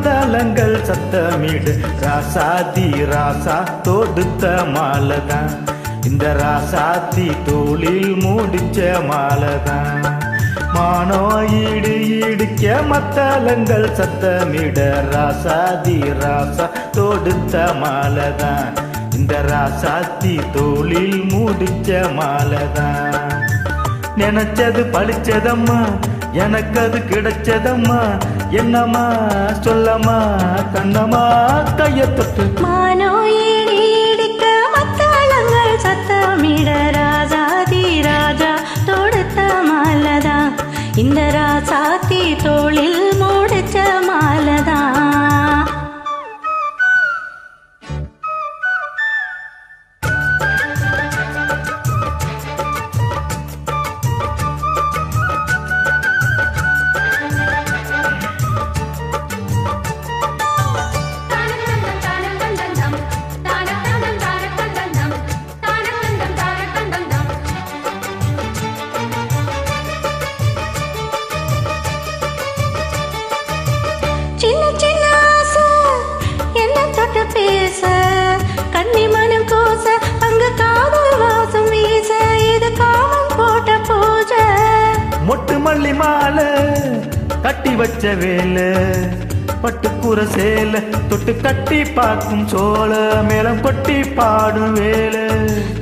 மத்தளங்கள் சத்தமிடு ராசாதி ராசா தொடுத்த மாலதான் இந்த ராசாத்தி தோளில் முடிச்ச மாலதான் மானோ ஈடு ஈடுக்க மத்தளங்கள் சத்தமிட ராசாதி ராசா தொடுத்த மாலதான் இந்த ராசாத்தி தோளில் முடிச்ச மாலதான் நினைச்சது பழிச்சதம்மா எனக்கு அது கிடைச்சதம்மா என்னம்மா சொல்லம்மா கண்ணம்மா கைய தொட்டு மானோ ஈடிக்க மத்தளங்கள் சத்தமிட ராசாதி ராஜா தொடுத்த மாலதா இந்த ராசாத்தி தோளில் முடிச்ச மாலதா சின்ன சின்ன ஆசை என்ன தொட்டு பேச கண்ணி மனம் கோச அங்க காதல் வாசம் வீச இது காமம் போட்ட பூஜை மொட்டு மல்லி மாலை கட்டி வச்ச வேலை பட்டுக்கூற சேல தொட்டு கட்டி பார்க்கும் சோழ மேலம் கொட்டி பாடும் வேலை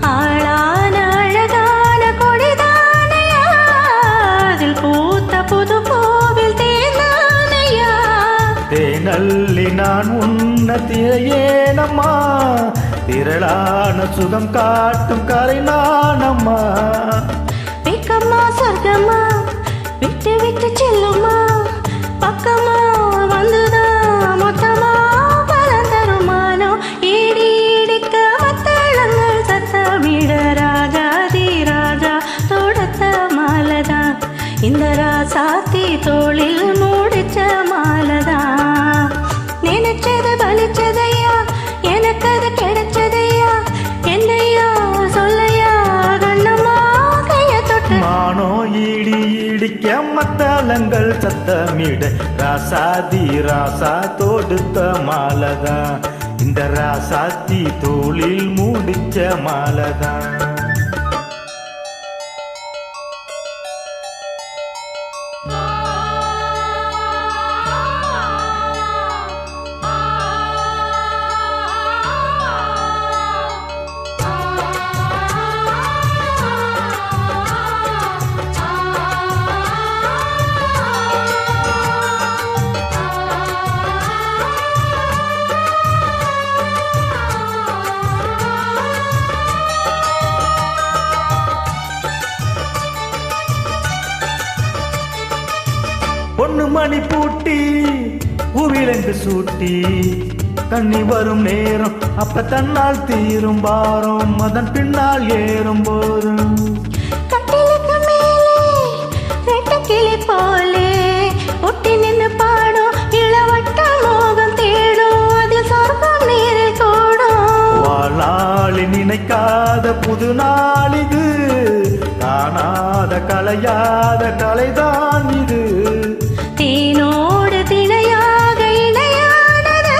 ஆளான அழகான கொடிதானையா அதில் பூத்த புது கோவில் தேனானையா தேனல்லி நான் உன்னத்தியேனம்மா திரளான சுகம் காட்டும் கரை நானம்மா வெக்கம்மா சொர்க்கம்மா விட்டு விட்டு செல்லுமா பக்கமா வந்துதான் மொத்தமா பலன் தருமானோ ஈடி ஈடிக்க மத்தளங்கள் சத்தமிட ராஜாதி ராஜா தொடுத்த மாலதா இந்த ராசாத்தி தோளில் முடிச்ச மாலதா நினைச்சது பலிச்சதையா எனக்கு அது கிடைச்சதையா என்னையா சொல்லையா கண்ணம்மா கைய தொட்டு மானோ ஈடி ஈடிக்க மத்தளங்கள் சத்தமிட ராசாதி ராசா தொடுத்த மாலதா இந்த ராசாத்தி தோளில் முடிச்ச மாலதா பொண்ணு மணி பூட்டி பூவிலங்கு சூட்டி கண்ணி வரும் நேரம் அப்ப தன்னால் தீரும் பாரம் அதன் பின்னால் ஏறும் போதும் கட்டிலுக்கு மேலே ரெட்ட கிளி போலே ஒட்டி நின்று பாடும் இளவட்ட மோகம் தேடும் அதில் சொர்க்கம் நீரில் கூடும் வாழ்நாளி நினைக்காத புது நாள் இது காணாத கலையாத கலைதான் இது தேனோடு திணையாக இணையானது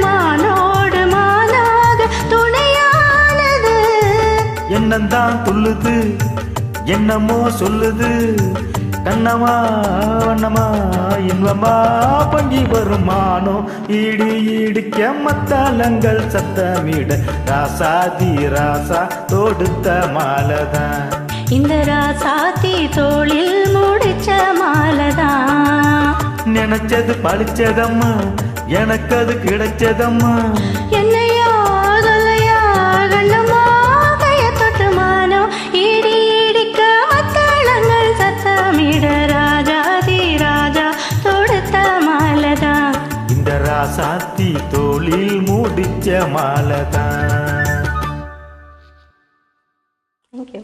மானோடு மானாக துணையானது என்னந்தான் துள்ளுது என்னமோ சொல்லுது கண்ணமா வண்ணமா இன்பமா பங்கி வருமானோ ஈடி ஈடிக்க மத்தளங்கள் சத்தமிட ராசாதி ராசா தொடுத்த மாலதான் இந்த ராசாத்தி தோளில் முடிச்ச மாலதா நினைச்சது பழிச்சதம்மா எனக்கு அது கிடைச்சதம்மா என்னையா சொல்லையா கண்ணம்மா கைய தொட்டு மானோ ஈடி ஈடிக்க மத்தளங்கள் சத்தமிட ராஜாதி ராஜா தொடுத்த மாலதா இந்த ராசாத்தி தோளில் முடிச்ச மாலதான் Thank you.